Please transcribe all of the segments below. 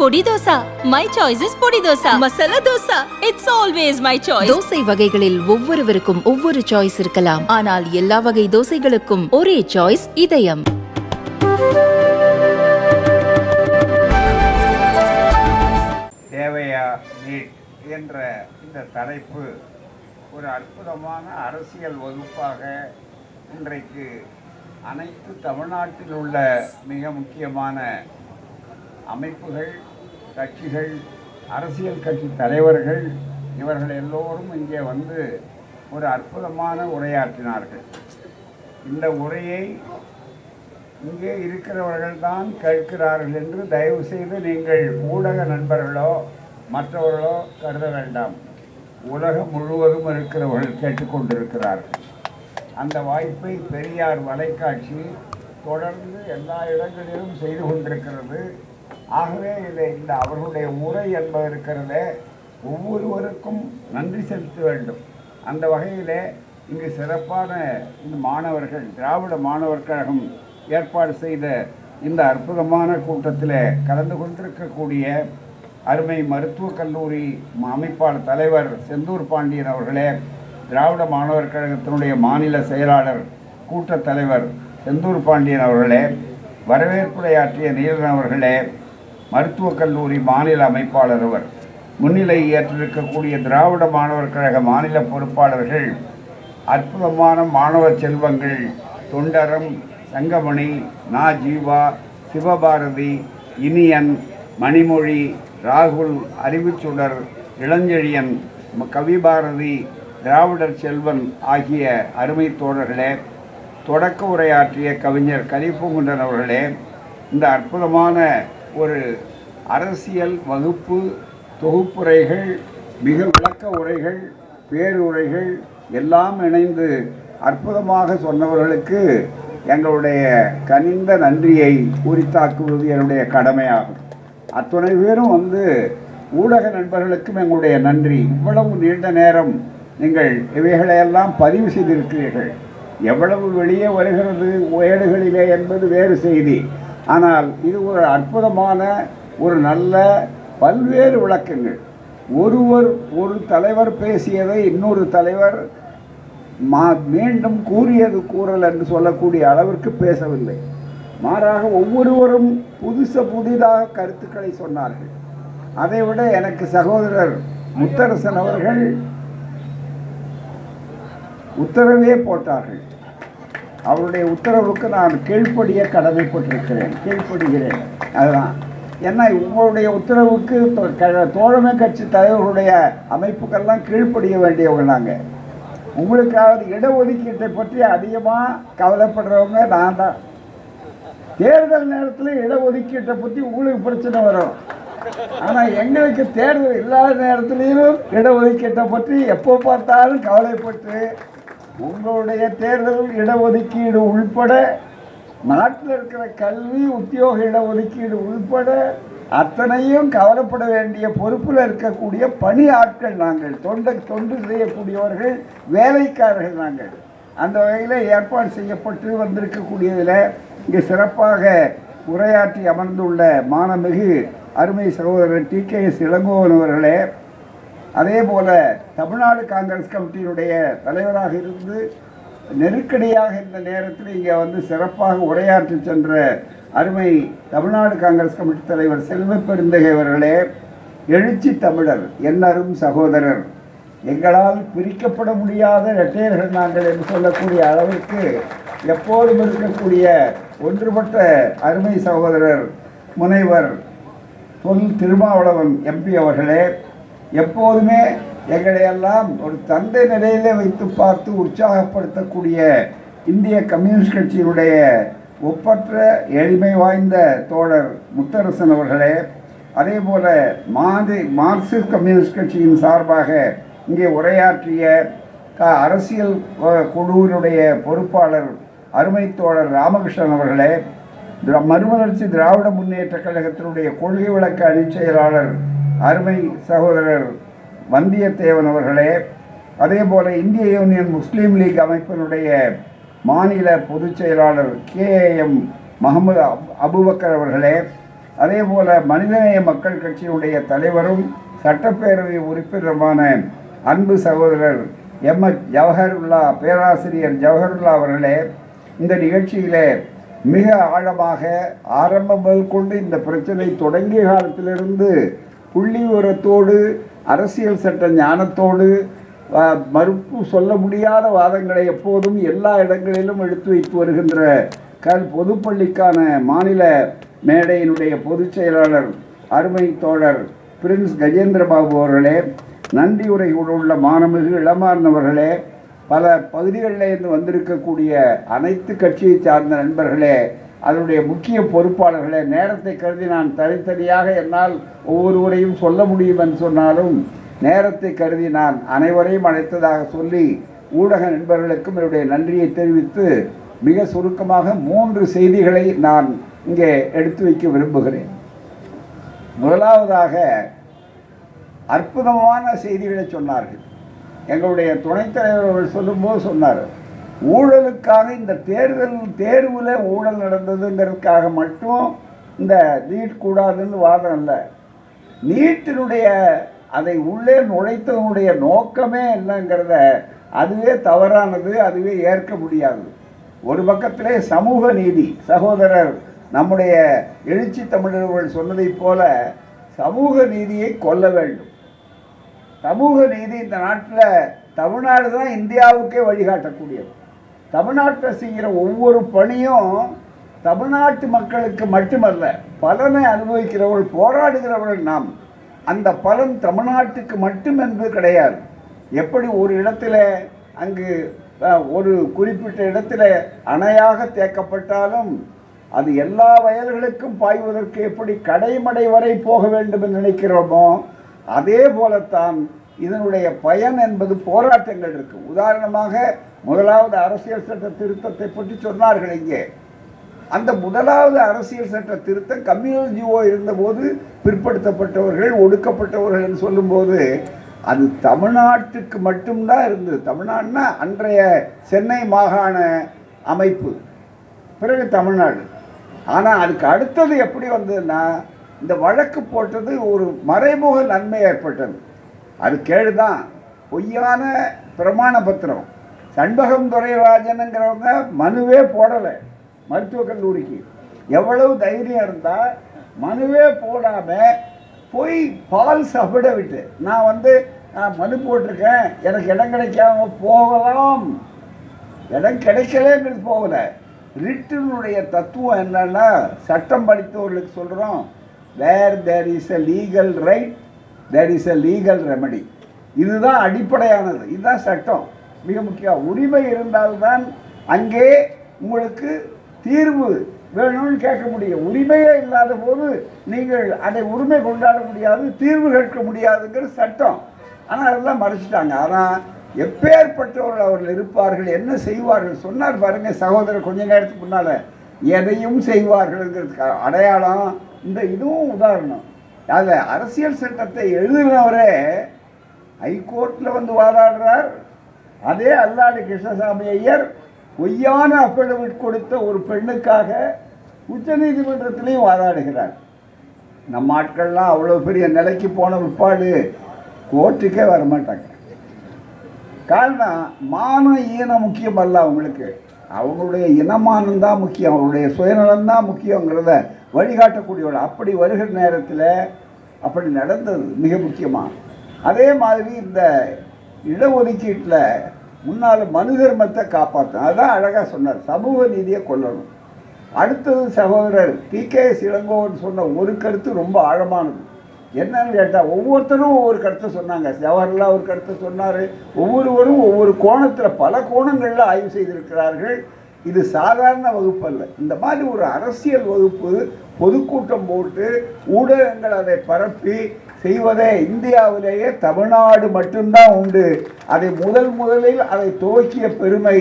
பொடி dosa. My choice is பொடி dosa. Masala dosa. It's always my choice. Dosa வகைகளில் ஒவ்வொருவருக்கும் ஒவ்வொரு சாய்ஸ் இருக்கலாம். ஆனால் எல்லா வகை தோசைகளுக்கும் ஒரே சாய்ஸ் இதயம். தேவையா நீட் என்ற இந்த தலைப்பு ஒரு அற்புதமான அரசியல் வகுப்பாக இன்றைக்கு அனைத்து தமிழ்நாட்டில் உள்ள மிக முக்கியமான அமைப்புகள், கட்சிகள், அரசியல் கட்சி தலைவர்கள் இவர்கள் எல்லோரும் இங்கே வந்து ஒரு அற்புதமான உரையாற்றினார்கள். இந்த உரையை இங்கே இருக்கிறவர்கள் தான் கேட்கிறார்கள் என்று தயவு செய்து நீங்கள் ஊடக நண்பர்களோ மற்றவர்களோ கருத வேண்டாம். உலகம் முழுவதும் இருக்கிறவர்கள் கேட்டுக்கொண்டிருக்கிறார்கள். அந்த வாய்ப்பை பெரியார் வலைக்காட்சி தொடர்ந்து எல்லா இடங்களிலும் செய்து கொண்டிருக்கிறது. ஆகவே இந்த அவர்களுடைய உரை என்பது இருக்கிறதே ஒவ்வொருவருக்கும் நன்றி செலுத்த வேண்டும். அந்த வகையில் இங்கு சிறப்பான இந்த மாணவர்கள், திராவிட மாணவர் கழகம் ஏற்பாடு செய்த இந்த அற்புதமான கூட்டத்தில் கலந்து கொண்டிருக்கக்கூடிய அருமை மருத்துவக் கல்லூரி அமைப்பாளர் தலைவர் செந்தூர் பாண்டியன் அவர்களே, திராவிட மாணவர் கழகத்தினுடைய மாநில செயலாளர் கூட்டத் தலைவர் செந்தூர் பாண்டியன் அவர்களே, வரவேற்புரையாற்றிய நீலன் அவர்களே, மருத்துவக் கல்லூரி மாநில அமைப்பாளர் அவர், முன்னிலை ஏற்றிருக்கக்கூடிய திராவிட மாணவர் கழக மாநில பொறுப்பாளர்கள், அற்புதமான மாணவ செல்வங்கள் தொண்டரம், சங்கமணி, நா ஜீவா, சிவபாரதி, இனியன், மணிமொழி, ராகுல், அறிவுச்சுடர், இளஞ்செழியன், கவிபாரதி, திராவிடர் செல்வன் ஆகிய அருமை தோழர்களே, தொடக்க உரையாற்றிய கவிஞர் கலிப்பூங்குன்றன் அவர்களே, இந்த அற்புதமான ஒரு அரசியல் வகுப்பு தொகுப்புரைகள், மிக விளக்க உரைகள், பேருரைகள் எல்லாம் இணைந்து அற்புதமாக சொன்னவர்களுக்கு எங்களுடைய கனிந்த நன்றியை உரித்தாக்குவது என்னுடைய கடமையாகும். அத்துணை பேரும் வந்து ஊடக நண்பர்களுக்கும் எங்களுடைய நன்றி. இவ்வளவு நீண்ட நேரம் நீங்கள் இவைகளையெல்லாம் பதிவு செய்திருக்கிறீர்கள். எவ்வளவு வெளியே வருகிறது ஏடுகளிலே என்பது வேறு செய்தி. ஆனால் இது ஒரு அற்புதமான ஒரு நல்ல பல்வேறு விளக்கங்கள். ஒரு தலைவர் பேசியதை இன்னொரு தலைவர் மீண்டும் கூறியது கூறல் என்று சொல்லக்கூடிய அளவிற்கு பேசவில்லை. மாறாக ஒவ்வொருவரும் புதிதாக கருத்துக்களை சொன்னார்கள். அதைவிட எனக்கு சகோதரர் முத்தரசன் அவர்கள் உத்தரவே போட்டார்கள். அவருடைய உத்தரவுக்கு நான் கீழ்ப்படிய கடமைப்பட்டிருக்கிறேன், கீழ்ப்படுகிறேன். அதுதான் ஏன்னா உங்களுடைய உத்தரவுக்கு தோழமை கட்சி தலைவர்களுடைய அமைப்புக்கெல்லாம் கீழ்ப்படிய வேண்டியவங்க. நாங்கள் உங்களுக்காவது இடஒதுக்கீட்டை பற்றி அதிகமாக கவலைப்படுறவங்க நான் தான். தேர்தல் நேரத்தில் இடஒதுக்கீட்டை பற்றி உங்களுக்கு பிரச்சனை வரும். ஆனால் எங்களுக்கு தேர்தல் இல்லாத நேரத்திலையும் இடஒதுக்கீட்டை பற்றி எப்போ பார்த்தாலும் கவலைப்பட்டு உங்களுடைய தேர்தல் இடஒதுக்கீடு உள்பட, நாட்டில் இருக்கிற கல்வி உத்தியோக இடஒதுக்கீடு உள்பட அத்தனையும் கவலைப்பட வேண்டிய பொறுப்பில் இருக்கக்கூடிய பணி ஆட்கள் நாங்கள். தொண்டு செய்யக்கூடியவர்கள், வேலைக்காரர்கள் நாங்கள். அந்த வகையில் ஏற்பாடு செய்யப்பட்டு வந்திருக்கக்கூடியதில் இங்கே சிறப்பாக உரையாற்றி அமர்ந்துள்ள மானமிகு அருமை சகோதரர் TKS இளங்கோவன் அவர்களே, அதே போல் தமிழ்நாடு காங்கிரஸ் கமிட்டியினுடைய தலைவராக இருந்து நெருக்கடியாக இந்த நேரத்தில் இங்கே வந்து சிறப்பாக உரையாற்றி சென்ற அருமை தமிழ்நாடு காங்கிரஸ் கமிட்டி தலைவர் செல்வ பெருந்தகை அவர்களே, எழுச்சி தமிழர், என்னரும் சகோதரர், எங்களால் பிரிக்கப்பட முடியாத இரட்டையர்கள் நாங்கள் என்று சொல்லக்கூடிய அளவிற்கு எப்போதும் இருக்கக்கூடிய ஒன்றுபட்ட அருமை சகோதரர் முனைவர் திருமாவளவன் MP அவர்களே, எப்போதுமே எங்களையெல்லாம் ஒரு தந்தை நிலையிலே வைத்து பார்த்து உற்சாகப்படுத்தக்கூடிய இந்திய கம்யூனிஸ்ட் கட்சியினுடைய ஒப்பற்ற எளிமை வாய்ந்த தோழர் முத்தரசன் அவர்களே, அதே போல மார்க்சிஸ்ட் கம்யூனிஸ்ட் கட்சியின் சார்பாக இங்கே உரையாற்றிய அரசியல் குழுவினுடைய பொறுப்பாளர் அருமை தோழர் ராமகிருஷ்ணன் அவர்களே, மறுமலர்ச்சி திராவிட முன்னேற்ற கழகத்தினுடைய கொள்கை விளக்க அணிச் செயலாளர் அருமை சகோதரர் வந்தியத்தேவன் அவர்களே, அதே போல இந்திய யூனியன் முஸ்லீம் லீக் அமைப்பினுடைய மாநில பொதுச் செயலாளர் KAM முகமது அபுபக்கர் அவர்களே, அதே போல மனிதநேய மக்கள் கட்சியுடைய தலைவரும் சட்டப்பேரவை உறுப்பினருமான அன்பு சகோதரர் எம்.எச். ஜவஹருல்லா, பேராசிரியர் ஜவஹருல்லா அவர்களே, இந்த நிகழ்ச்சியிலே மிக ஆழமாக ஆரம்பம் முதல் கொண்டு இந்த பிரச்சனை தொடங்கிய காலத்திலிருந்து புள்ளி விவரத்தோடு, அரசியல் சட்ட ஞானத்தோடு, மறுப்பு சொல்ல முடியாத வாதங்களை எப்போதும் எல்லா இடங்களிலும் எடுத்து வைத்து வருகின்ற பொதுப்பள்ளிக்கான மாநில மேடையினுடைய பொதுச் செயலாளர் அருமை தோழர் பிரின்ஸ் கஜேந்திரபாபு அவர்களே, நன்றியுரையுள்ள மாணமிகு இளமார்ந்தவர்களே, பல பகுதிகளில் இருந்து வந்திருக்கக்கூடிய அனைத்து கட்சியை சார்ந்த நண்பர்களே, அதனுடைய முக்கிய பொறுப்பாளர்களே, நேரத்தை கருதி நான் தனித்தனியாக என்னால் ஒவ்வொருவரையும் சொல்ல முடியும் என்று சொன்னாலும் நேரத்தை கருதி நான் அனைவரையும் அழைத்ததாக சொல்லி ஊடக நண்பர்களுக்கும் என்னுடைய நன்றியை தெரிவித்து மிக சுருக்கமாக 3 செய்திகளை நான் இங்கே எடுத்து வைக்க விரும்புகிறேன். முதலாவதாக அற்புதமான செய்திகளை சொன்னார்கள். எங்களுடைய துணைத் தலைவர் அவர்கள் சொல்லும்போது சொன்னார், ஊழலுக்காக இந்த தேர்வில் ஊழல் நடந்ததுங்கிறதுக்காக மட்டும் இந்த நீட் கூடாதுன்னு வாதம் இல்லை. நீட்டினுடைய அதை உள்ளே நுழைத்ததனுடைய நோக்கமே என்னங்கிறத அதுவே தவறானது, அதுவே ஏற்க முடியாது. ஒரு பக்கத்திலே சமூக நீதி, சகோதரர் நம்முடைய எழுச்சி தமிழர்கள் சொன்னதைப் போல சமூக நீதியை கொல்ல வேண்டும். சமூக நீதி இந்த நாட்டில் தமிழ்நாடு தான் இந்தியாவுக்கே வழிகாட்டக்கூடியது. தமிழ்நாட்டில் செய்கிற ஒவ்வொரு பணியும் தமிழ்நாட்டு மக்களுக்கு மட்டுமல்ல, பலனை அனுபவிக்கிறவர்கள், போராடுகிறவர்கள் நாம். அந்த பலன் தமிழ்நாட்டுக்கு மட்டும் என்று கிடையாது. எப்படி ஒரு இடத்துல அங்கு ஒரு குறிப்பிட்ட இடத்துல அணையாக தேக்கப்பட்டாலும் அது எல்லா வயல்களுக்கும் பாய்வதற்கு எப்படி கடைமடை வரை போக வேண்டும் என்று நினைக்கிறோமோ, அதே போலத்தான் இதனுடைய பயன் என்பது போராட்டங்கள் இருக்கு. உதாரணமாக முதலாவது அரசியல் சட்ட திருத்தத்தை பற்றி சொன்னார்கள் இங்கே. அந்த முதலாவது அரசியல் சட்ட திருத்தம் கம்யூனல் ஜிஓ இருந்தபோது பிற்படுத்தப்பட்டவர்கள், ஒடுக்கப்பட்டவர்கள் என்று சொல்லும்போது அது தமிழ்நாட்டுக்கு மட்டும்தான் இருந்தது. தமிழ்நாடுனா அன்றைய சென்னை மாகாண அமைப்பு, பிறகு தமிழ்நாடு. ஆனால் அதுக்கு அடுத்தது எப்படி வந்ததுன்னா, இந்த வழக்கு போட்டது ஒரு மறைமுக நன்மை ஏற்பட்டது. அது கேடுதான், பொய்யான பிரமாண பத்திரம். சண்பகம் துரைராஜனுங்கிறவங்க மனுவே போடலை மருத்துவக் கல்லூரிக்கு. எவ்வளவு தைரியம் இருந்தால் மனுவே போடாமல் போய் ஃபால்ஸ் அஃபிடவிட்டு நான் மனு போட்டிருக்கேன், எனக்கு இடம் கிடைக்காம போகலாம், இடம் கிடைக்கலேங்கிறது போகலை. ரிட்டினுடைய தத்துவம் என்னன்னா, சட்டம் படித்தவர்களுக்கு சொல்கிறோம், where there is a legal right there is a legal remedy. இதுதான் அடிப்படையானது, இதுதான் சட்டம். மிக முக்கியம், உரிமை இருந்தால்தான் அங்கே உங்களுக்கு தீர்வு வேணும்னு கேட்க முடியும். உரிமையே இல்லாத போது நீங்கள் அதை உரிமை கொண்டாட முடியாது, தீர்வு கேட்க முடியாதுங்கிற சட்டம். ஆனால் அதெல்லாம் மறைச்சிட்டாங்க. ஆனால் எப்பேற்பட்டவர்கள் அவர்கள் இருப்பார்கள், என்ன செய்வார்கள் சொன்னார் பாருங்க சகோதரர் கொஞ்ச நேரத்துக்கு முன்னால். எதையும் செய்வார்கள்ங்கிறதுக்காக அடையாளம் இந்த இதுவும் உதாரணம். அதில் அரசியல் சட்டத்தை எழுதினவரே ஹைகோர்ட்டில் வாதாடுறார். அதே அல்லாடி கிருஷ்ணசாமி ஐயர் பொய்யான அஃபிடவிட் கொடுத்த ஒரு பெண்ணுக்காக உச்சநீதிமன்றத்திலையும் வாதாடுகிறார். நம்ம ஆட்கள்லாம் அவ்வளோ பெரிய நிலைக்கு போன பிற்பாடு கோர்ட்டுக்கே வரமாட்டாங்க. காரணம், மானம் ஈனம் முக்கியம் அல்ல அவங்களுக்கு, அவங்களுடைய இனமானந்தான் முக்கியம், அவங்களுடைய சுயநலம்தான் முக்கியங்கிறத வழிகாட்டக்கூடியவர்கள். அப்படி வருகிற நேரத்தில் அப்படி நடந்தது மிக முக்கியமாக. அதே மாதிரி இந்த இடஒதுக்கீட்டில் முன்னால் மனு தர்மத்தை காப்பாற்றணும், அதுதான் அழகாக சொன்னார், சமூக நீதியை கொல்லணும். அடுத்தது சகோதரர் டி.கே.எஸ். இளங்கோவன் சொன்ன ஒரு கருத்து ரொம்ப ஆழமானது. என்னன்னு கேட்டால், ஒவ்வொருத்தரும் ஒவ்வொரு கருத்தை சொன்னாங்க. ஜவஹர்லா ஒரு கருத்தை சொன்னார். ஒவ்வொருவரும் ஒவ்வொரு கோணத்தில் பல கோணங்களில் ஆய்வு செய்திருக்கிறார்கள். இது சாதாரண வகுப்பு அல்ல. இந்த மாதிரி ஒரு அரசியல் வகுப்பு பொதுக்கூட்டம் போட்டு ஊடகங்கள் அதை பரப்பி செய்வதே இந்தியாவிலேயே தமிழ்நாடு மட்டும்தான் உண்டு. அதை முதலில் அதை துவக்கிய பெருமை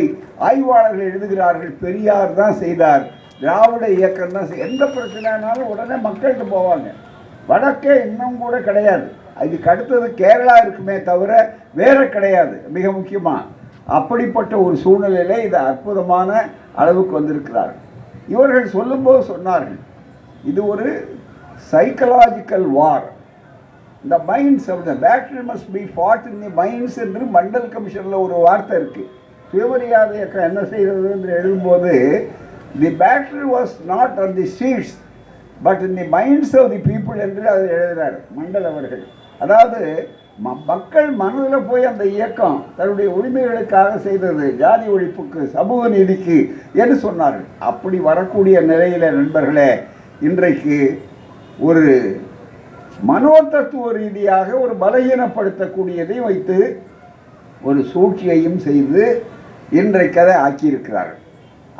ஆய்வாளர்கள் எழுதுகிறார்கள், பெரியார் தான் செய்தார், திராவிட இயக்கம் தான். எந்த பிரச்சனைனாலும் உடனே மக்கள்கிட்ட போவாங்க. வடக்கே இன்னும் கூட கிடையாது, அதுக்கு அடுத்தது கேரளா இருக்குமே தவிர வேற கிடையாது மிக முக்கியமாக. அப்படிப்பட்ட ஒரு சூழ்நிலையிலே இது அற்புதமான அளவுக்கு வந்திருக்கிறார்கள். இவர்கள் சொல்லும்போது சொன்னார்கள், இது ஒரு சைக்கலாஜிக்கல் வார். இந்த minds of the battle must be fought in the minds என்று மண்டல் கமிஷனில் ஒரு வார்த்தை இருக்குது. சுயமரியாதை இயக்கம் என்ன செய்கிறது என்று எழுதும்போது the battle was not on the streets but in the minds of the people என்று அது எழுதுகிறார் மண்டல் அவர்கள். அதாவது மக்கள் மனதில் போய் அந்த இயக்கம் தன்னுடைய உரிமைகளுக்காக செய்தது, ஜாதி ஒழிப்புக்கு, சமூக நீதிக்கு என்று சொன்னார்கள். அப்படி வரக்கூடிய நிலையில் நண்பர்களே, இன்றைக்கு ஒரு மனோதத்துவ ரீதியாக ஒரு பலகீனப்படுத்தக்கூடியதை வைத்து ஒரு சூழ்ச்சியையும் செய்து இன்றைக்கு அதை ஆக்கியிருக்கிறார்கள்.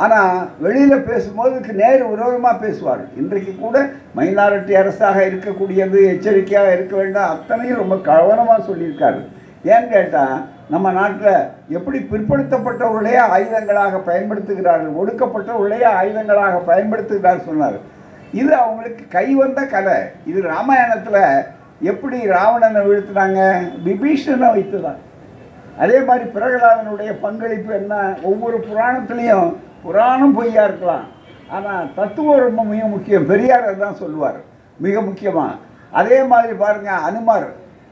ஆனால் வெளியில் பேசும்போது நேர் விரோதமாக பேசுவார்கள். இன்றைக்கு கூட மைனாரிட்டி அரசாக இருக்கக்கூடியது, எச்சரிக்கையாக இருக்க வேண்டாம், அத்தனையும் ரொம்ப கவனமாக சொல்லியிருக்காரு. ஏன்னு கேட்டால் நம்ம நாட்டில் எப்படி பிற்படுத்தப்பட்டவர்களையே ஆயுதங்களாக பயன்படுத்துகிறார்கள், ஒடுக்கப்பட்டவர்களையே ஆயுதங்களாக பயன்படுத்துகிறார் சொன்னார். இது அவங்களுக்கு கைவந்த கலை. இது ராமாயணத்தில் எப்படி ராவணனை வீழ்த்தினாங்க, விபீஷணனை வைத்துதான். அதே மாதிரி பிரகலாதனுடைய பங்களிப்பு என்ன, ஒவ்வொரு புராணத்துலேயும் புராணம் பொய்யா இருக்கலாம், ஆனால் தத்துவம் ரொம்ப மிக முக்கியம். பெரியார் தான் சொல்லுவார் மிக முக்கியமாக. அதே மாதிரி பாருங்கள்,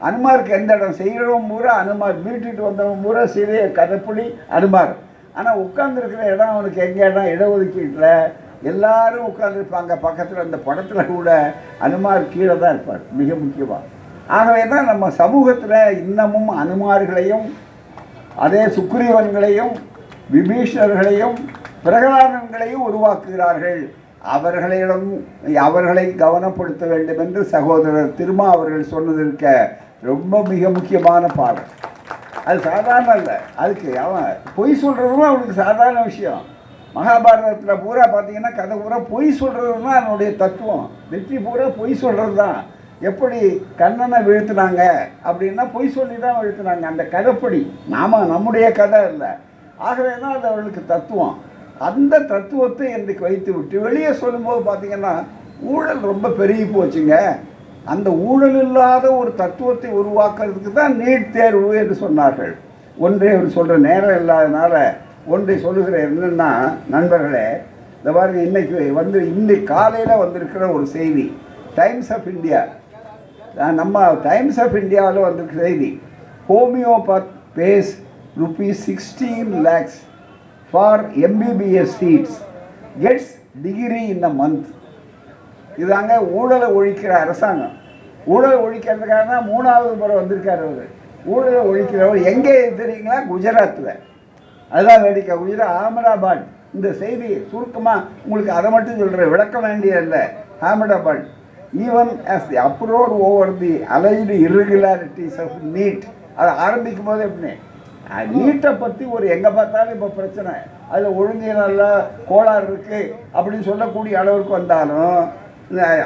அனுமாருக்கு எந்த இடம் செய்கிறவன் பூரா அனுமார், மீட்டுட்டு வந்தவன் பூரா சிறிய கதைப்படி அனுமார். ஆனால் உட்கார்ந்துருக்கிற இடம் அவனுக்கு எங்கே இடம், இடஒதுக்கீட்டில் எல்லாரும் உட்கார்ந்துருப்பாங்க. பக்கத்தில் அந்த படத்தில் கூட அனுமார் கீழே தான் இருப்பார் மிக முக்கியமாக. ஆகவே தான் நம்ம சமூகத்தில் இன்னமும் அனுமார்களையும் அதே சுக்ரீவன்களையும் விபீஷணர்களையும் பிரகலாதன்களையும் உருவாக்குகிறார்கள். அவர்களை கவனப்படுத்த வேண்டும் என்று சகோதரர் திருமா அவர்கள் சொன்னதற்க ரொம்ப மிக முக்கியமான பாடம். அது சாதாரண இல்லை. அதுக்கு அவன் பொய் சொல்கிறதும் அவனுக்கு சாதாரண விஷயம். மகாபாரதத்தில் பூரா பார்த்தீங்கன்னா கதை பூரா பொய் சொல்கிறது தான் அதனுடைய தத்துவம். வெற்றி பூரா பொய் சொல்கிறது தான். எப்படி கண்ணனை வீழ்த்தினாங்க அப்படின்னா பொய் சொல்லி தான் வீழ்த்தினாங்க, அந்த கதைப்படி. நம்முடைய கதை இல்லை. ஆகவே தான் அது அவர்களுக்கு தத்துவம். அந்த தத்துவத்தை இன்றைக்கு வைத்து விட்டு வெளியே சொல்லும்போது பார்த்திங்கன்னா ஊழல் ரொம்ப பெருகி போச்சுங்க. அந்த ஊழல் இல்லாத ஒரு தத்துவத்தை உருவாக்குறதுக்கு தான் நீட் தேர்வு என்று சொன்னார்கள். ஒன்றே அவர் சொல்கிற நேரம் இல்லாதனால ஒன்றை சொல்லுகிறேன். என்னென்னா நண்பர்களே, இந்த பாருங்க, இன்னைக்கு காலையில் வந்திருக்கிற ஒரு செய்தி, டைம்ஸ் ஆஃப் இந்தியா, நம்ம டைம்ஸ் ஆஃப் இந்தியாவில் வந்திருக்கிற செய்தி, homeopath base ₹16 lakhs for MBBS seats, gets degree in a month. இதாங்க ஊழலை ஒழிக்கிற அரசாங்கம். ஊழலை ஒழிக்கிறதுக்காக தான் 3வது முறை வந்திருக்கார் அவர். ஊழலை ஒழிக்கிறவர் எங்கே தெரியுங்களா? குஜராத்தில். அதுதான் வேடிக்கை. அகமதாபாத். இந்த செய்தி சுருக்கமாக உங்களுக்கு அதை மட்டும் சொல்கிறேன், விளக்க வேண்டியதில்லை. Ahmedabad, even as the uproar over the alleged irregularities of NEET, அதை ஆரம்பிக்கும் போது எப்படின்னு நீட்டை பற்றி ஒரு எங்கே பார்த்தாலும் இப்போ பிரச்சனை, அதில் ஒழுங்கு நல்லா கோளாறு இருக்குது அப்படின்னு சொல்லக்கூடிய அளவுக்கு வந்தாலும்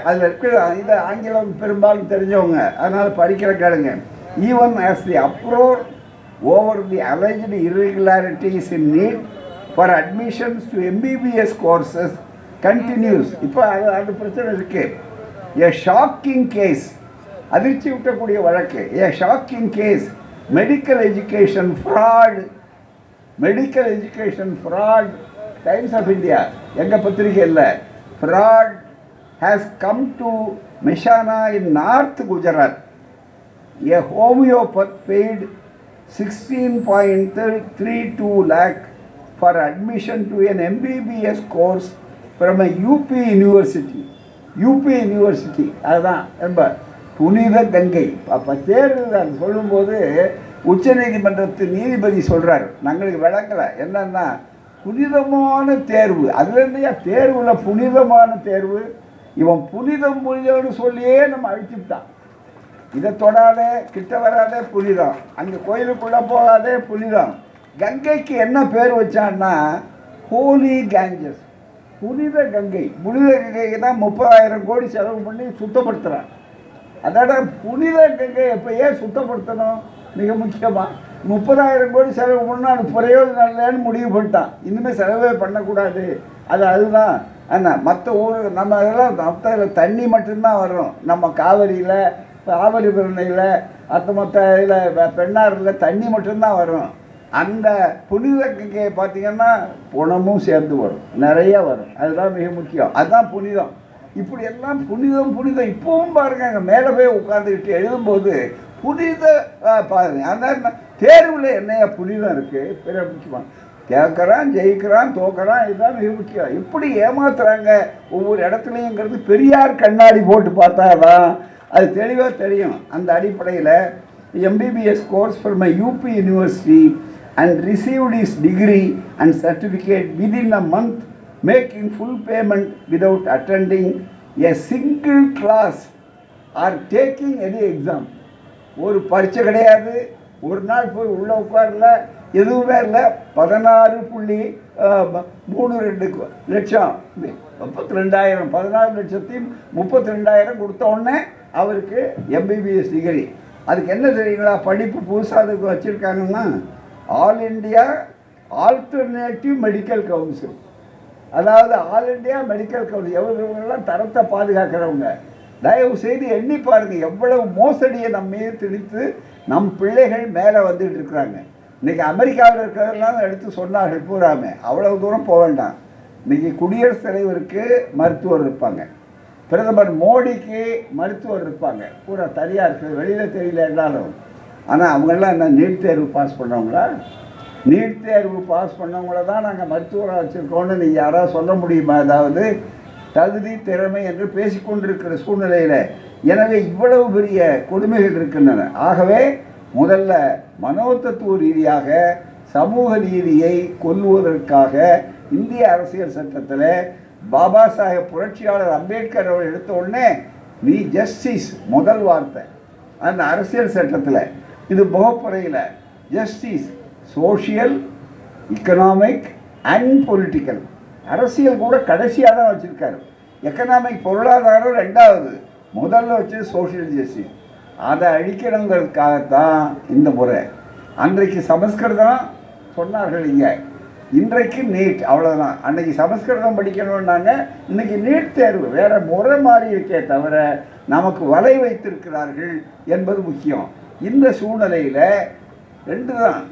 அதில் இருக்கிற இந்த ஆங்கிலம் பெரும்பாலும் தெரிஞ்சவங்க, அதனால் படிக்கிற கேளுங்க. Even as the uproar over the alleged irregularities in NEET for admissions to MBBS courses continues. இப்போ அது பிரச்சனை இருக்குது. A shocking case, அதிர்ச்சி விட்டக்கூடிய வழக்கு. A shocking case, medical education fraud, Times of India, எங்கள் பத்திரிகை இல்லை, fraud has come to Mehsana in North Gujarat. A homeopath paid 16.32 lakh for admission to an MBBS course from a UP university. அதுதான் ரொம்ப புனித கங்கை. அப்போ தேர்வு அது சொல்லும்போது உச்ச நீதிமன்றத்து நீதிபதி சொல்கிறார், நாங்களுக்கு விளக்கலை என்னன்னா புனிதமான தேர்வு. அதுலேருந்து தேர்வில் புனிதமான தேர்வு, இவன் புனிதம்னு சொல்லியே நம்ம அழிச்சுட்டான். இதை தொடாதே, கிட்ட வராதே, புனிதம். அங்கே கோயிலுக்குள்ளே போகாதே, புனிதம். கங்கைக்கு என்ன பேர் வச்சான்னா ஹோலி கேஞ்சஸ், புனித கங்கை. புனித கங்கைக்கு தான் 30,000 கோடி செலவு பண்ணி சுத்தப்படுத்துகிறான். அதோட புனித கங்கை எப்போ ஏன் சுத்தப்படுத்தணும்? மிக முக்கியமாக 30,000 கோடி செலவு பண்ணால் அது பிரயோஜனம் இல்லைன்னு முடிவு பண்ணிட்டான். இனிமேல் செலவே பண்ணக்கூடாது. அதுதான் ஆனால் மற்ற ஊர் நம்ம இதெல்லாம் மற்ற தண்ணி மட்டும்தான் வரும். நம்ம காவிரியில், காவிரி பிரணையில், மற்ற இதில் பெண்ணாறில் தண்ணி மட்டும்தான் வரும். அந்த புனித கங்கையை பார்த்திங்கன்னா புணமும் சேர்ந்து வரும், நிறைய வரும். அதுதான் மிக முக்கியம். அதுதான் புனிதம். இப்படியெல்லாம் புனிதம் புனிதம். இப்பவும் பாருங்க, அங்கே மேலே போய் உட்காந்துக்கிட்டு எழுதும்போது புனித பாருங்க. அந்த தேர்வில் என்னையா புனிதம் இருக்குது? பிற கேட்குறான், ஜெயிக்கிறான், தோக்குறான், இதுதான் மிக முக்கியம். இப்படி ஏமாத்துறாங்க ஒவ்வொரு இடத்துலையுங்கிறது பெரியார் கண்ணாடி போட்டு பார்த்தாதான் அது தெளிவாக தெரியும். அந்த அடிப்படையில் MBBS course from my UP university and received is degree and certificate within a month, making full payment without attending a single class or taking any exam. ஒரு பரீட்சை கிடையாது, ஒரு நாள் போய் உள்ளே உட்காரல, எதுவுமே இல்லை. 16.32 லட்சம் 32,000 14,32,000 கொடுத்த உடனே அவருக்கு MBBS டிகிரி. அதுக்கு என்ன தெரியுங்களா? படிப்பு புதுசாக அதுக்கு வச்சுருக்காங்கன்னா all India alternative medical council. அதாவது ஆல் இண்டியா மெடிக்கல் கவுன்சில் எவ்வளோலாம் தரத்தை பாதுகாக்கிறவங்க. தயவு செய்து எண்ணி பாருங்கள் எவ்வளவு மோசடியை நம்ம மீது திணித்து நம் பிள்ளைகள் மேலே வந்துட்டு இருக்கிறாங்க. இன்றைக்கி அமெரிக்காவில் இருக்கிறதெல்லாம் எடுத்து சொன்னார்கள் பூராமே. அவ்வளவு தூரம் போக வேண்டாம். இன்றைக்கி குடியரசுத் தலைவருக்கு மருத்துவர் இருப்பாங்க, பிரதமர் மோடிக்கு மருத்துவர் இருப்பாங்க, பூரா தனியாக இருக்குது, வெளியில் தெரியல என்றாலும். ஆனால் அவங்கெல்லாம் என்ன நீட் தேர்வு பாஸ் பண்ணவங்களா? நீட் தேர்வு பாஸ் பண்ணவங்கள தான் நாங்கள் மருத்துவராக வச்சுருக்கோன்னு நீங்கள் யாராவது சொல்ல முடியுமா? அதாவது தகுதி திறமை என்று பேசிக்கொண்டிருக்கிற சூழ்நிலையில். எனவே இவ்வளவு பெரிய கொடுமைகள் இருக்கின்றன. ஆகவே முதல்ல மனோதத்துவ ரீதியாக சமூக நீதியை கொல்லுவதற்காக இந்திய அரசியல் சட்டத்தில் பாபா சாஹேப் புரட்சியாளர் அம்பேத்கர் அவர் எடுத்த உடனே நீ ஜஸ்டிஸ் முதல் வார்த்தை அந்த அரசியல் சட்டத்தில். இது முகப்புறையில் justice social, economic and political. அரசியல் கூட கடைசியாக தான் வச்சுருக்காரு. எக்கனாமிக் பொருளாதாரம் ரெண்டாவது, முதல்ல வச்சு சோஷியல் ஜஸ்டிஸ். அதை அழிக்கணுங்கிறதுக்காகத்தான் இந்த முறை. அன்றைக்கு சமஸ்கிருதம் சொன்னார்கள் இங்கே, இன்றைக்கு நீட், அவ்வளோதான். அன்றைக்கி சமஸ்கிருதம் படிக்கணும்னாங்க, இன்றைக்கி நீட் தேர்வு. வேறு முறை மாறி இருக்கே தவிர நமக்கு வலை வைத்திருக்கிறார்கள் என்பது முக்கியம். இந்த சூழ்நிலையில் ரெண்டு தான்.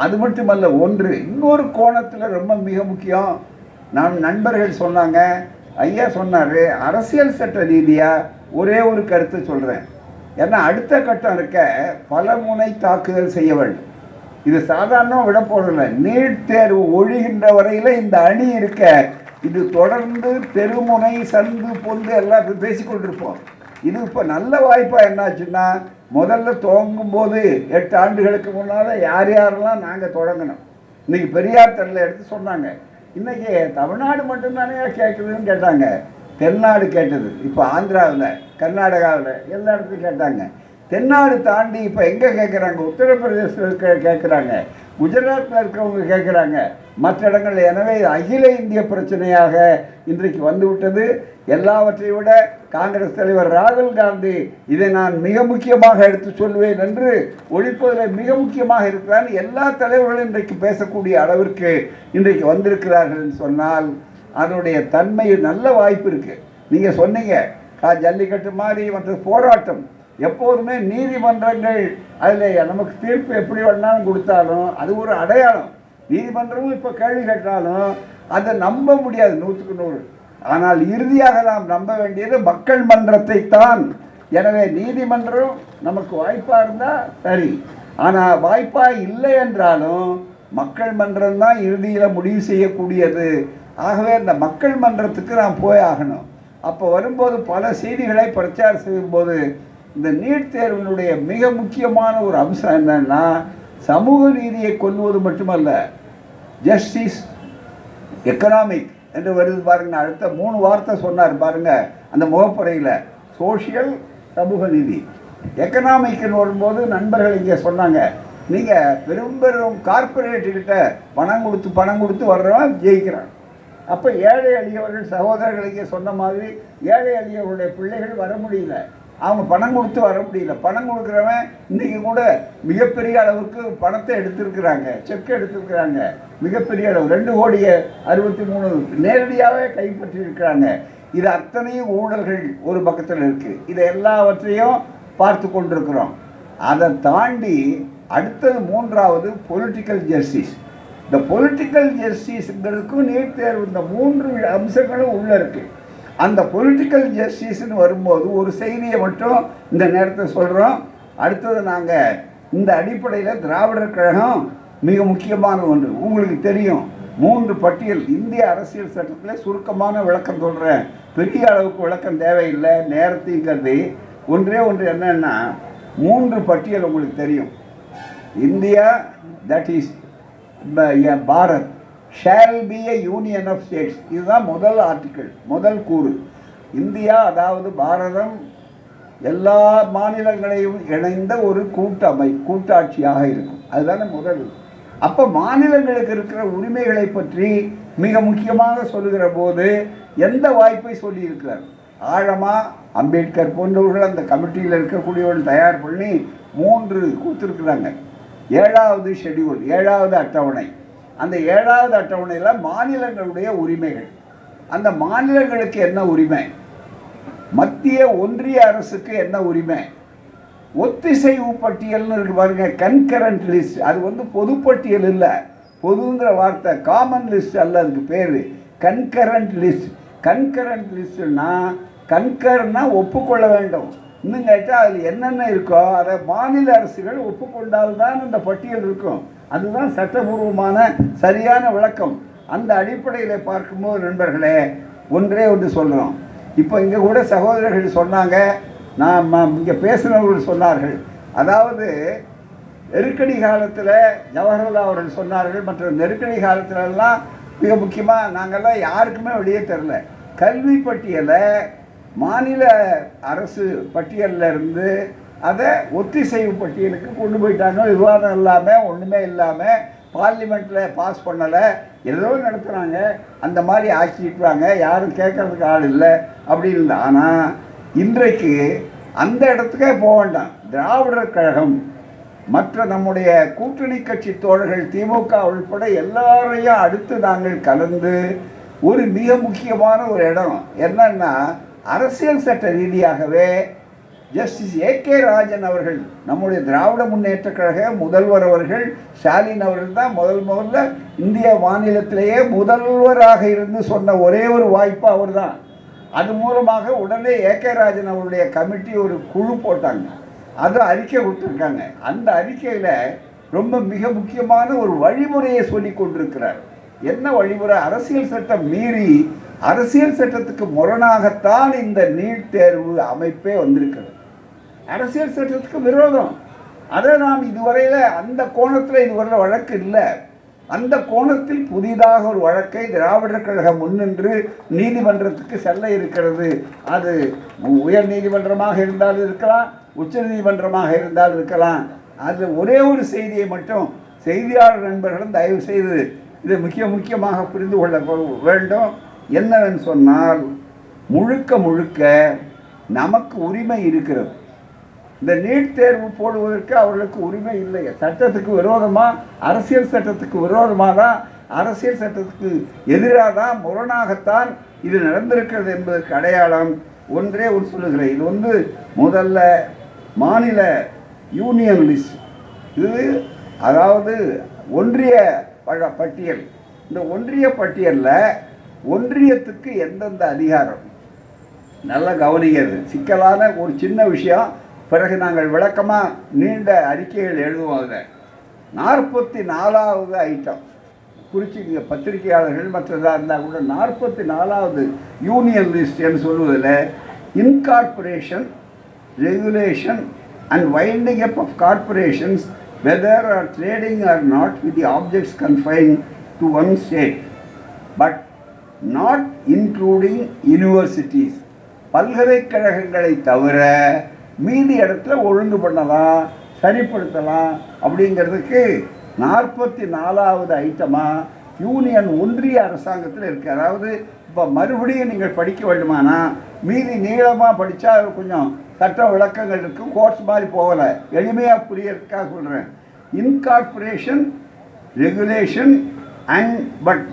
அது மட்டுமல்ல, ஒன்று இன்னொரு கோணத்தில் ரொம்ப மிக முக்கியம். நான் நண்பர்கள் சொன்னாங்க, ஐயா சொன்னார், அரசியல் சட்ட ரீதியாக ஒரே ஒரு கருத்து சொல்கிறேன். ஏன்னா அடுத்த கட்டம் இருக்க பல முனை தாக்குதல் செய்ய வேண்டும். இது சாதாரணமாக விட போகிறதில்ல. நீட் தேர்வு ஒழிகின்ற வரையில் இந்த அணி இருக்க, இது தொடர்ந்து தெருமுனை சந்து பொந்து எல்லாம் பேசிக்கொண்டிருப்போம். இது இப்போ நல்ல வாய்ப்பாக என்னாச்சுன்னா, முதல்ல துவங்கும் போது 8 ஆண்டுகளுக்கு முன்னால் யார் யாரெல்லாம் நாங்கள் தொடங்கணும். இன்றைக்கி பெரியார் தெருவில் எடுத்து சொன்னாங்க. இன்றைக்கி தமிழ்நாடு மட்டும்தானே கேட்குதுன்னு கேட்டாங்க. தென்னாடு கேட்டது. இப்போ ஆந்திராவில், கர்நாடகாவில் எல்லா இடத்துலையும் கேட்டாங்க. தென்னாடு தாண்டி இப்போ எங்கே கேட்குறாங்க? உத்தரப்பிரதேசத்தில் கேட்குறாங்க, குஜராத்தில் இருக்கிறவங்க கேட்குறாங்க, மற்ற இடங்களில். எனவே அகில இந்திய பிரச்சனையாக இன்றைக்கு வந்துவிட்டது. எல்லாவற்றையும் விட காங்கிரஸ் தலைவர் ராகுல் காந்தி இதை நான் மிக முக்கியமாக எடுத்து சொல்வேன் என்று ஒழிப்பதில் மிக முக்கியமாக இருக்கிறார். எல்லா தலைவர்களும் இன்றைக்கு பேசக்கூடிய அளவிற்கு இன்றைக்கு வந்திருக்கிறார்கள் என்று சொன்னால் அதனுடைய தன்மை நல்ல வாய்ப்பு இருக்குது. நீங்கள் சொன்னீங்க ஜல்லிக்கட்டு மாதிரி மற்ற போராட்டம். எப்போதுமே நீதிமன்றங்கள் அதில் நமக்கு தீர்ப்பு எப்படி வேணாலும் கொடுத்தாலும் அது ஒரு அடையாளம். நீதிமன்றமும் இப்போ கேள்வி கேட்டாலும் அதை நம்ப முடியாது 100க்கு 100. ஆனால் இறுதியாக நாம் நம்ப வேண்டியது மக்கள் மன்றத்தை தான். எனவே நீதிமன்றம் நமக்கு வாய்ப்பாக இருந்தால் சரி, ஆனால் வாய்ப்பாக இல்லை என்றாலும் மக்கள் மன்றம் தான் இறுதியில் முடிவு செய்யக்கூடியது. ஆகவே இந்த மக்கள் மன்றத்துக்கு நாம் போய் ஆகணும். அப்போ வரும்போது பல செய்திகளை பிரச்சாரம் செய்யும்போது இந்த நீட் தேர்வினுடைய மிக முக்கியமான ஒரு அம்சம் என்னன்னா, சமூக நீதியை கொல்வது மட்டுமல்ல, ஜஸ்டிஸ், எக்கனாமிக் என்று வருது பாருங்க. அடுத்த 3 வார்த்தை சொன்னார் பாருங்க அந்த முகப்புறையில். சோஷியல், சமூக நீதி. எக்கனாமிக்னு வரும்போது நண்பர்கள் இங்கே சொன்னாங்க, நீங்கள் பெரும் பெரும் கார்பரேட்டுக்கிட்ட பணம் கொடுத்து வர்றவன் ஜெயிக்கிறான். அப்போ ஏழை எளியவர்கள் சகோதரர்களுக்கு சொன்ன மாதிரி ஏழை எளியவர்களுடைய பிள்ளைகள் வர முடியல. அவங்க பணம் கொடுத்து வர முடியல. பணம் கொடுக்குறவன் இன்றைக்கி கூட மிகப்பெரிய அளவுக்கு பணத்தை எடுத்திருக்கிறாங்க, செக் எடுத்திருக்கிறாங்க. மிகப்பெரிய அளவு 2,63,00,000 நேரடியாகவே கைப்பற்றியிருக்கிறாங்க. இது அத்தனையும் ஊழல்கள் ஒரு பக்கத்தில் இருக்குது. இதை எல்லாவற்றையும் பார்த்து கொண்டிருக்கிறோம். அதை தாண்டி அடுத்தது 3வது பொலிட்டிக்கல் ஜஸ்டிஸ். இந்த பொலிட்டிக்கல் ஜஸ்டிஸுங்கிறதுக்கும் நீட் தேர்வு, இந்த 3 அம்சங்களும் உள்ளே இருக்குது. அந்த பொலிட்டிக்கல் ஜஸ்டிஸ்ன்னு வரும்போது ஒரு செய்தியை மட்டும் இந்த நேரத்தை சொல்கிறோம். அடுத்தது நாங்கள் இந்த அடிப்படையில் திராவிடர் கழகம் மிக முக்கியமான ஒன்று. உங்களுக்கு தெரியும், 3 பட்டியல் இந்திய அரசியல் சட்டத்தில் சுருக்கமான விளக்கம் சொல்கிறேன். பெரிய அளவுக்கு விளக்கம் தேவையில்லை, நேரத்தையும் கருதி. ஒன்றே ஒன்று என்னன்னா, 3 பட்டியல் உங்களுக்கு தெரியும். India, that is Bharat shall be a union of states. இதுதான் முதல் ஆர்டிக்கிள், முதல் கூறு. இந்தியா அதாவது பாரதம் எல்லா மாநிலங்களையும் இணைந்த ஒரு கூட்டாட்சியாக இருக்கும். அதுதானே முதல். அப்போ மாநிலங்களுக்கு இருக்கிற உரிமைகளை பற்றி மிக முக்கியமாக சொல்லுகிற போது எந்த வாய்ப்பை சொல்லியிருக்கிறார்? ஆழமாக அம்பேத்கர் போன்றவர்கள் அந்த கமிட்டியில் இருக்கக்கூடியவர்கள் தயார் பண்ணி 3 கொடுத்துருக்குறாங்க. 7வது ஷெட்யூல், 7வது அட்டவணை. அந்த 7வது அட்டவணையில் மாநிலங்களுடைய உரிமைகள். அந்த மாநிலங்களுக்கு என்ன உரிமை, மத்திய ஒன்றிய அரசுக்கு என்ன உரிமை, ஒத்திசைவு பட்டியல்னு இருக்கு பாருங்க, கன்கரண்ட் லிஸ்ட். அது பொதுப்பட்டியல் இல்லை, பொதுங்கிற வார்த்தை காமன் லிஸ்ட் அல்ல, அதுக்கு பேர் கன்கரண்ட் லிஸ்ட். கன்கரண்ட் லிஸ்ட்னா கன்கர்னா ஒப்புக்கொள்ள வேண்டும். இன்னும் கேட்டால் அதில் என்னென்ன இருக்கோ அதை மாநில அரசுகள் ஒப்புக்கொண்டால்தான் அந்த பட்டியல் இருக்கும். அதுதான் சட்டபூர்வமான சரியான விளக்கம். அந்த அடிப்படையில் பார்க்கும்போது நண்பர்களே, ஒன்றே ஒன்று சொல்கிறோம். இப்போ இங்கே கூட சகோதரர்கள் சொன்னாங்க, நான் இங்கே பேசினவர்கள் சொன்னார்கள், அதாவது நெருக்கடி காலத்தில் ஜவஹர்லால் அவர்கள் சொன்னார்கள், மற்ற நெருக்கடி காலத்திலெல்லாம் மிக முக்கியமாக நாங்கள்லாம் யாருக்குமே வெளியே தரல. கல்வி பட்டியலை மாநில அரசு பட்டியலில் இருந்து அதை ஒத்திசைவு பட்டியலுக்கு கொண்டு போயிட்டாங்க. விவாதம் இல்லாமல், ஒன்றுமே இல்லாமல், பார்லிமெண்ட்டில் பாஸ் பண்ணலை, ஏதோ நடத்துகிறாங்க, அந்த மாதிரி ஆக்கிட்டுறாங்க, யாரும் கேட்கறதுக்கு ஆள் இல்லை அப்படின்னு இல்லை. ஆனால் இன்றைக்கு அந்த இடத்துக்கே போக வேண்டாம். திராவிடர் கழகம் மற்ற நம்முடைய கூட்டணி கட்சி தோழர்கள் திமுக உள்பட எல்லாரையும் அடுத்து நாங்கள் கலந்து ஒரு மிக முக்கியமான ஒரு இடம் என்னன்னா, அரசியல் சட்ட ரீதியாகவே ஜஸ்டிஸ் ஏ.கே. ராஜன் அவர்கள், நம்முடைய திராவிட முன்னேற்ற கழக முதல்வர் அவர்கள், ஸ்டாலின் அவர்கள் தான் முதல்ல இந்திய மாநிலத்திலேயே முதல்வராக இருந்து சொன்ன ஒரே ஒரு வாய்ப்பு அவர் தான். அது மூலமாக உடனே ஏ.கே. ராஜன் அவருடைய கமிட்டி ஒரு குழு போட்டாங்க, அது அறிக்கை கொடுத்துருக்காங்க. அந்த அறிக்கையில் ரொம்ப மிக முக்கியமான ஒரு வழிமுறையை சொல்லி கொண்டிருக்கிறார். என்ன வழிமுறை? அரசியல் சட்டம் மீறி அரசியல் சட்டத்துக்கு முரணாகத்தான் இந்த நீட் தேர்வு அமைப்பே வந்திருக்கிறது. அரசியல் சட்டத்துக்கு விரோதம். அதை நாம் இதுவரையில் அந்த கோணத்தில் இதுவரை வழக்கு இல்லை. அந்த கோணத்தில் புதிதாக ஒரு வழக்கை திராவிடர் கழகம் முன்னின்று நீதிமன்றத்துக்கு செல்ல இருக்கிறது. அது உயர் நீதிமன்றமாக இருந்தாலும் இருக்கலாம், உச்ச நீதிமன்றமாக இருந்தாலும் இருக்கலாம். அது ஒரே ஒரு செய்தியை மட்டும் செய்தியாளர் நண்பர்களும் தயவு செய்து இதை முக்கியமாக புரிந்து கொள்ள வேண்டும். என்னவென்று சொன்னால், முழுக்க நமக்கு உரிமை இருக்கிறது. இந்த நீட் தேர்வு போடுவதற்கு அவர்களுக்கு உரிமை இல்லை. சட்டத்துக்கு விரோதமாக, அரசியல் சட்டத்துக்கு விரோதமாக தான், அரசியல் சட்டத்துக்கு எதிராக தான், முரணாகத்தான் இது நடந்திருக்கிறது என்பதற்கு அடையாளம் ஒன்றே ஒரு சொல்லுகிறேன். இது முதல்ல மாநில யூனியன் லிஸ்ட். இது அதாவது ஒன்றிய பட்டியல். இந்த ஒன்றிய பட்டியலில் ஒன்றியத்துக்கு எந்தெந்த அதிகாரம் நல்லா கவனிக்கிறது. சிக்கலான ஒரு சின்ன விஷயம், பிறகு நாங்கள் விளக்கமாக நீண்ட அறிக்கைகள் எழுதுவோம். அதில் 44வது ஐட்டம் குறிச்சிங்க பத்திரிகையாளர்கள் மற்றதாக இருந்தால் கூட, 44வது யூனியன் லிஸ்ட் என்று சொல்வதில் incorporation, regulation and winding up of corporations whether are trading or not with the objects confined to one state, but not including universities. பல்கலைக்கழகங்களை தவிர மீதி இடத்துல ஒழுங்கு பண்ணலாம், சரிப்படுத்தலாம் அப்படிங்கிறதுக்கு 44வது ஐட்டமாக யூனியன் ஒன்றிய அரசாங்கத்தில் இருக்குது. அதாவது இப்போ மறுபடியும் நீங்கள் படிக்க வேண்டுமானா மீதி நீளமாக படித்தா கொஞ்சம் சட்ட விளக்கங்கள் இருக்கும், கோர்ஸ் மாதிரி போகலை, எளிமையாக புரியறதுக்காக சொல்கிறேன். Incorporation, regulation and but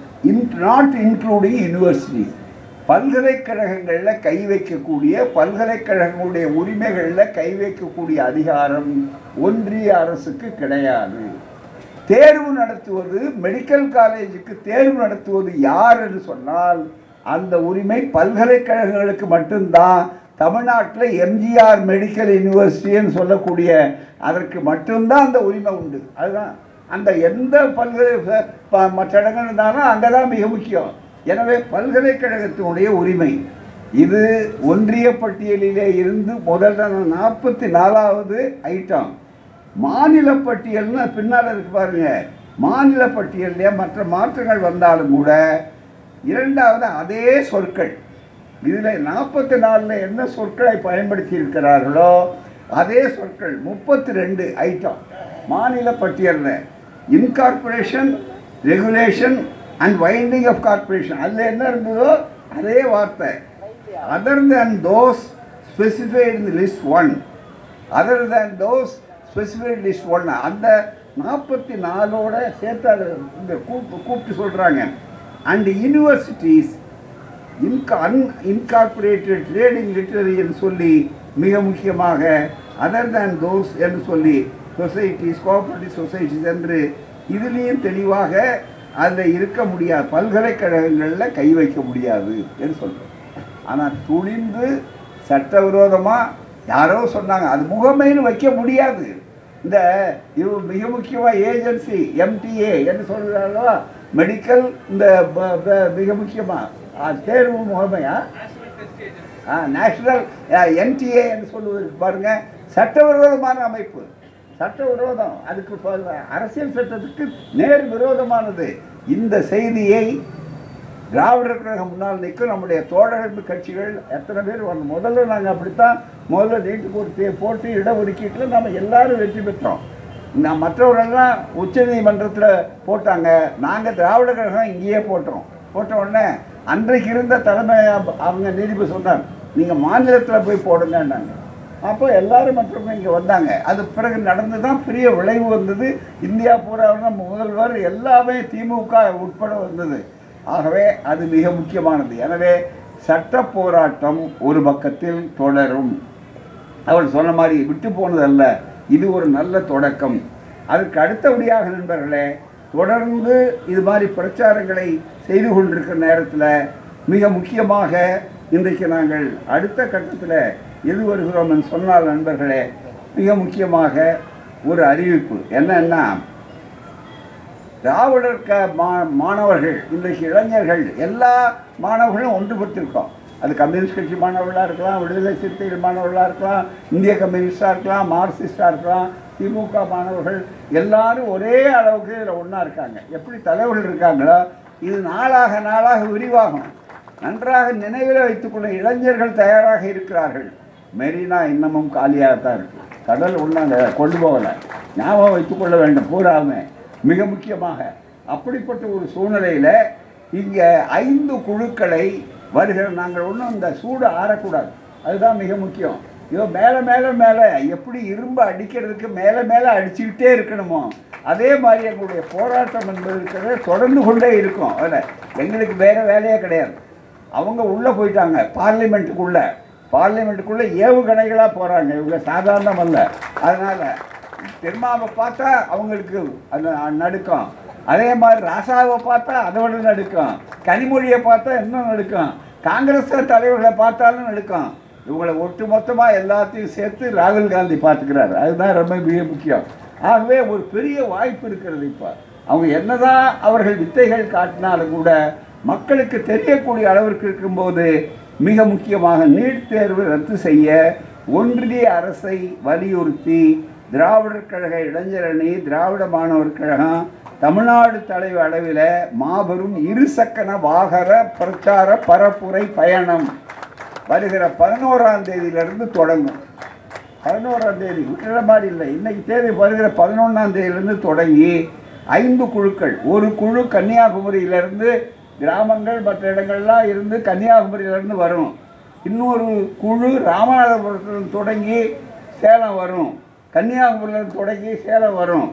not including universities. பல்கலைக்கழகங்களில் கை வைக்கக்கூடிய, பல்கலைக்கழகங்களுடைய உரிமைகளில் கை வைக்கக்கூடிய அதிகாரம் ஒன்றிய அரசுக்கு கிடையாது. தேர்வு நடத்துவது, மெடிக்கல் காலேஜுக்கு தேர்வு நடத்துவது யார் என்று சொன்னால் அந்த உரிமை பல்கலைக்கழகங்களுக்கு மட்டும்தான். தமிழ்நாட்டில் எம்ஜிஆர் மெடிக்கல் யூனிவர்சிட்டின்னு சொல்லக்கூடிய அதற்கு மட்டும்தான் அந்த உரிமை உண்டு. அதுதான் அந்த எந்த மற்ற இடங்கள் இருந்தாலும் அங்கே தான் மிக முக்கியம். எனவே பல்கலைக்கழகத்தினுடைய உரிமை இது ஒன்றிய பட்டியலிலே இருந்து முதல்ல 44வது ஐட்டம். மாநில பட்டியல்னு பின்னால் இருக்கு பாருங்க. மாநில பட்டியலே மற்ற மாற்றங்கள் வந்தாலும் கூட இரண்டாவது அதே சொற்கள். இதில் 44 என்ன சொற்களை பயன்படுத்தி இருக்கிறார்களோ அதே சொற்கள் 32 ஐட்டம் மாநில பட்டியலில். Incorporation, regulation and winding of corporation அதில் என்ன இருந்ததோ அதே வார்த்தை. Other than those specified in list 1, other than those specified list 1 அந்த 44ஓட சேர்த்து அதை இந்த கூப்பிட்டு சொல்கிறாங்க. அண்ட் யூனிவர்சிட்டிஸ் இன்கார்பரேட்டட் ட்ரேடிங் லிட்டரரின்னு சொல்லி மிக முக்கியமாக அதர் தேன் தோஸ் என்று சொல்லி சொசைட்டிஸ், கோஆபரேட்டிவ் சொசைட்டிஸ் என்று இதுலேயும் தெளிவாக அதில் இருக்க முடியாது. பல்கலைக்கழகங்களில் கை வைக்க முடியாது என்று சொல்கிறோம். ஆனால் துணிந்து சட்டவிரோதமாக யாரோ சொன்னாங்க அது முகமைன்னு வைக்க முடியாது. இந்த இது மிக முக்கியமாக ஏஜென்சி எம்டிஏ என்று சொல்கிறாங்களோ மெடிக்கல் இந்த மிக முக்கியமாக தேர்வு முகமையா நேஷனல் என்டிஏ என்று சொல்லுவதற்கு பாருங்கள் சட்டவிரோதமான அமைப்பு. சட்டவிரோதம் அதுக்கு அரசியல் சட்டத்துக்கு நேர் விரோதமானது. இந்த செய்தியை திராவிடர் கழகம் முன்னால் நிற்கும் நம்முடைய தோழர்கள் கட்சிகள் எத்தனை பேர் முதல்ல நாங்கள் அப்படித்தான் முதல்ல நீட்டு போட்டு இடஒதுக்கீட்டில் நம்ம எல்லாரும் வெற்றி பெற்றோம். மற்றவர்கள்லாம் உச்சநீதிமன்றத்தில் போட்டாங்க. நாங்கள் திராவிடர் கழகம் இங்கேயே போட்ட உடனே அன்றைக்கு இருந்த தலைமை அவங்க நீதிபதி சொன்னார் நீங்கள் மாநிலத்தில் போய் போடுங்கன்னாங்க. அப்போ எல்லாரும் மற்றவங்க இங்கே வந்தாங்க. அது பிறகு நடந்து தான் பெரிய விளைவு வந்தது. இந்தியா பூரா முதல்வர் எல்லாமே திமுக உட்பட வந்தது. ஆகவே அது மிக முக்கியமானது. எனவே சட்ட போராட்டம் ஒரு பக்கத்தில் தொடரும். அவள் சொன்ன மாதிரி விட்டு போனதல்ல, இது ஒரு நல்ல தொடக்கம். அதற்கு அடுத்தபடியாக நண்பர்களே தொடர்ந்து இது மாதிரி பிரச்சாரங்களை செய்து கொண்டிருக்கிற நேரத்தில் மிக முக்கியமாக இன்றைக்கு நாங்கள் அடுத்த கட்டத்தில் எது வருகிறோம் என்று சொன்னால் நண்பர்களே மிக முக்கியமாக ஒரு அறிவிப்பு என்னன்னா, திராவிடர் மாணவர்கள் இன்றைக்கு இளைஞர்கள் எல்லா மாணவர்களும் ஒன்றுபட்டிருக்கோம். அது கம்யூனிஸ்ட் கட்சி மாணவர்களாக இருக்கலாம், விடுதலை சிறுத்தைகள் மாணவர்களாக இருக்கலாம், இந்திய கம்யூனிஸ்டாக இருக்கலாம், மார்க்சிஸ்டாக இருக்கலாம், திமுக மாணவர்கள் எல்லாரும் ஒரே அளவுக்கு இதில் ஒன்றா இருக்காங்க. எப்படி தலைவர்கள் இருக்காங்களோ இது நாளாக விரிவாகும். நன்றாக நினைவில் வைத்துக்கொள்ள இளைஞர்கள் தயாராக இருக்கிறார்கள். மெரினா இன்னமும் காலியாகத்தான் இருக்குது. கடல் ஒன்றாங்க கொண்டு போகலை. ஞாபகம் வைத்துக்கொள்ள வேண்டும் பூராமே. மிக முக்கியமாக அப்படிப்பட்ட ஒரு சூழ்நிலையில் இங்கே 5 குழுக்களை வருகிற நாங்கள் ஒன்றும் இந்த சூடு ஆறக்கூடாது. அதுதான் மிக முக்கியம். இதோ மேலே எப்படி இரும்பு அடிக்கிறதுக்கு மேலே அடிச்சுக்கிட்டே இருக்கணுமோ அதே மாதிரி எங்களுடைய போராட்டம் என்பது இருக்கிறத தொடர்ந்து கொண்டே இருக்கும். அதில் எங்களுக்கு வேறு வேலையே கிடையாது. அவங்க உள்ளே போயிட்டாங்க பார்லிமெண்ட்டுக்குள்ளே ஏவுகணைகளாக போகிறாங்க. இவங்க சாதாரணம் அல்ல. அதனால் திருமாவை பார்த்தா அவங்களுக்கு அந்த நடுக்கம். அதே மாதிரி ராசாவை பார்த்தா அதோட நடுக்கம். கனிமொழியை பார்த்தா இன்னும் நடுக்கம். காங்கிரஸ் தலைவர்களை பார்த்தாலும் நடுக்கம். இவங்களை ஒட்டு மொத்தமாக எல்லாத்தையும் சேர்த்து ராகுல் காந்தி பார்த்துக்கிறாரு. அதுதான் ரொம்ப மிக முக்கியம். ஆகவே ஒரு பெரிய வாய்ப்பு இருக்கிறது. இப்போ அவங்க என்னதான் அவர்கள் வித்தைகள் காட்டினாலும் கூட மக்களுக்கு தெரியக்கூடிய அளவிற்கு இருக்கும்போது மிக முக்கியமாக நீட் தேர்வு ரத்து செய்ய ஒன்றிய அரசை வலியுறுத்தி திராவிடர் கழக இளைஞரணி, திராவிட மாணவர் கழகம் தமிழ்நாடு தலைவர் அளவில் மாபெரும் இருசக்கர வாகன பிரச்சார பரப்புரை பயணம் வருகிற 11ஆம் தேதியிலிருந்து தொடங்கும். 11ஆம் தேதி விட்டுற மாதிரி இல்லை. இன்றைக்கி தேதி வருகிற 11ஆம் தேதியிலிருந்து தொடங்கி 5 குழுக்கள். ஒரு குழு கன்னியாகுமரியிலேருந்து கிராமங்கள் மற்ற இடங்கள்லாம் இருந்து கன்னியாகுமரியிலேருந்து வரும். இன்னொரு குழு ராமநாதபுரத்தில் தொடங்கி சேலம் வரும். கன்னியாகுமரியிலிருந்து தொடங்கி சேலம் வரும்.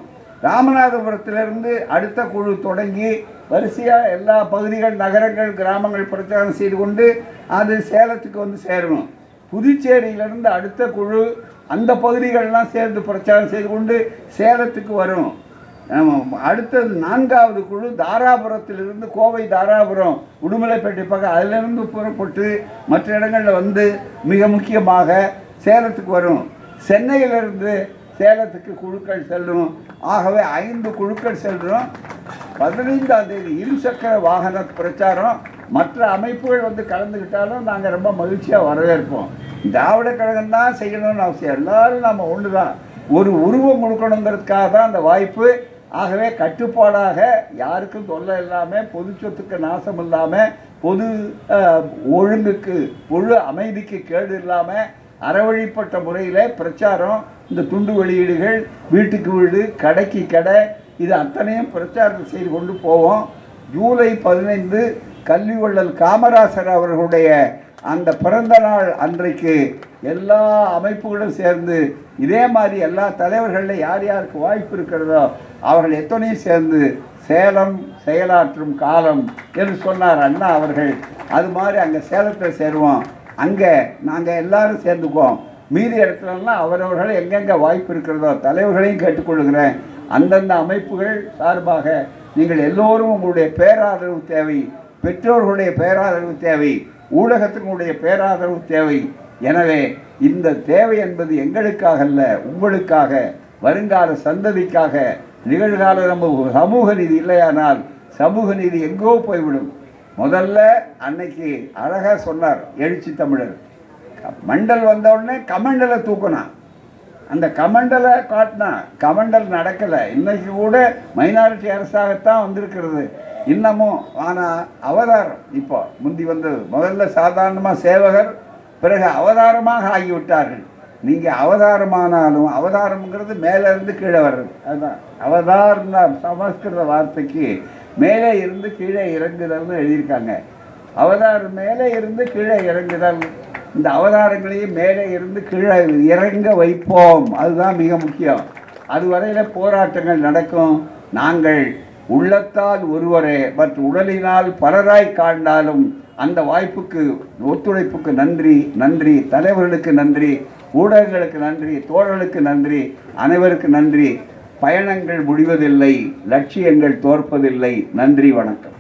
ராமநாதபுரத்திலிருந்து அடுத்த குழு தொடங்கி வரிசையாக எல்லா பகுதிகள், நகரங்கள், கிராமங்கள் பிரச்சாரம் செய்து கொண்டு அது சேலத்துக்கு வந்து சேரணும். புதுச்சேரியிலிருந்து அடுத்த குழு அந்த பகுதிகளெலாம் சேர்ந்து பிரச்சாரம் செய்து கொண்டு சேலத்துக்கு வரும். அடுத்தது 4வது குழு தாராபுரத்திலிருந்து, கோவை தாராபுரம் உடுமலைப்பேட்டை பக்கம், அதிலிருந்து புறப்பட்டு மற்ற இடங்களில் வந்து மிக முக்கியமாக சேலத்துக்கு வரும். சென்னையிலிருந்து சேலத்துக்கு குழுக்கள் செல்லும். ஆகவே 5 குழுக்கள் செல்லும். 15ஆம் தேதி இருசக்கர வாகன பிரச்சாரம். மற்ற அமைப்புகள் வந்து கலந்துக்கிட்டாலும் நாங்கள் ரொம்ப மகிழ்ச்சியாக வரவேற்போம். திராவிட கழகம் தான் செய்யணும்னு அவசியம், எல்லாரும் நம்ம ஒன்று தான். ஒரு உருவம் கொடுக்கணுங்கிறதுக்காக தான் அந்த வாய்ப்பு. ஆகவே கட்டுப்பாடாக, யாருக்கும் தொல்லை இல்லாமல், பொது சொத்துக்கு நாசம் இல்லாமல், பொது ஒழுங்குக்கு, பொது அமைதிக்கு கேடு இல்லாமல் அறவழிப்பட்ட முறையில் பிரச்சாரம், இந்த துண்டு வெளியீடுகள், வீட்டுக்கு வீடு, கடைக்கு கடை, இது அத்தனையும் பிரச்சாரம் செய்து கொண்டு போவோம். ஜூலை 15 கல்வி வள்ளல் காமராசர் அவர்களுடைய அந்த பிறந்த நாள் அன்றைக்கு எல்லா அமைப்புகளும் சேர்ந்து, இதே மாதிரி எல்லா தலைவர்களில் யார் யாருக்கு வாய்ப்பு இருக்கிறதோ அவர்கள் எத்தனையும் சேர்ந்து சேலம் செயலாற்றும் காலம் என்று சொன்னார் அண்ணா அவர்கள். அது மாதிரி அங்கே சேலத்தில் சேருவோம். அங்கே நாங்கள் எல்லாரும் சேர்ந்துக்குவோம். மீதி இடத்துலலாம் அவரவர்கள் எங்கெங்கே வாய்ப்பு இருக்கிறதோ தலைவர்களையும் கேட்டுக்கொள்கிறேன். அந்தந்த அமைப்புகள் சார்பாக நீங்கள் எல்லோரும் உங்களுடைய பேராதரவு தேவை, பெற்றோர்களுடைய பேராதரவு தேவை, ஊடகத்தினுடைய பேராதரவு தேவை. எனவே இந்த தேவை என்பது எங்களுக்காக அல்ல, உங்களுக்காக, வருங்கால சந்ததிக்காக. நிகழ்கால நம்ம சமூக நீதி இல்லையானால் சமூக நீதி எங்கோ போய்விடும். முதல்ல அன்னைக்கு அழகாக சொன்னார் எழுச்சி தமிழர், மண்டல் வந்தவுடனே கமண்டலை தூக்கினான். அந்த கமண்டலை காட்டினா கமண்டல் நடக்கலை. இன்னைக்கு கூட மைனாரிட்டி அரசாகத்தான் வந்திருக்கிறது இன்னமும். ஆனால் அவதாரம் இப்போ முந்தி வந்தது. முதல்ல சாதாரணமாக சேவகர், பிறகு அவதாரமாக ஆகிவிட்டார்கள். நீங்கள் அவதாரமானாலும், அவதாரம்ங்கிறது மேலேருந்து கீழே வர்றது, அதுதான் அவதார்னா சமஸ்கிருத வார்த்தைக்கு மேலே இருந்து கீழே இறங்குதல்னு எழுதியிருக்காங்க. அவதாரம் மேலே இருந்து கீழே இறங்குதல். இந்த அவதாரங்களையும் மேலே இருந்து கீழே இறங்க வைப்போம், அதுதான் மிக முக்கியம். அதுவரையில் போராட்டங்கள் நடக்கும். நாங்கள் உள்ளத்தால் ஒருவரே மற்றும் உடலினால் பலராய் காண்டாலும் அந்த வாய்ப்புக்கு, ஒத்துழைப்புக்கு நன்றி. நன்றி தலைவர்களுக்கு நன்றி, ஊடகங்களுக்கு நன்றி, தோழர்களுக்கு நன்றி, அனைவருக்கு நன்றி. பயணங்கள் முடிவதில்லை, லட்சியங்கள் தோற்பதில்லை. நன்றி, வணக்கம்.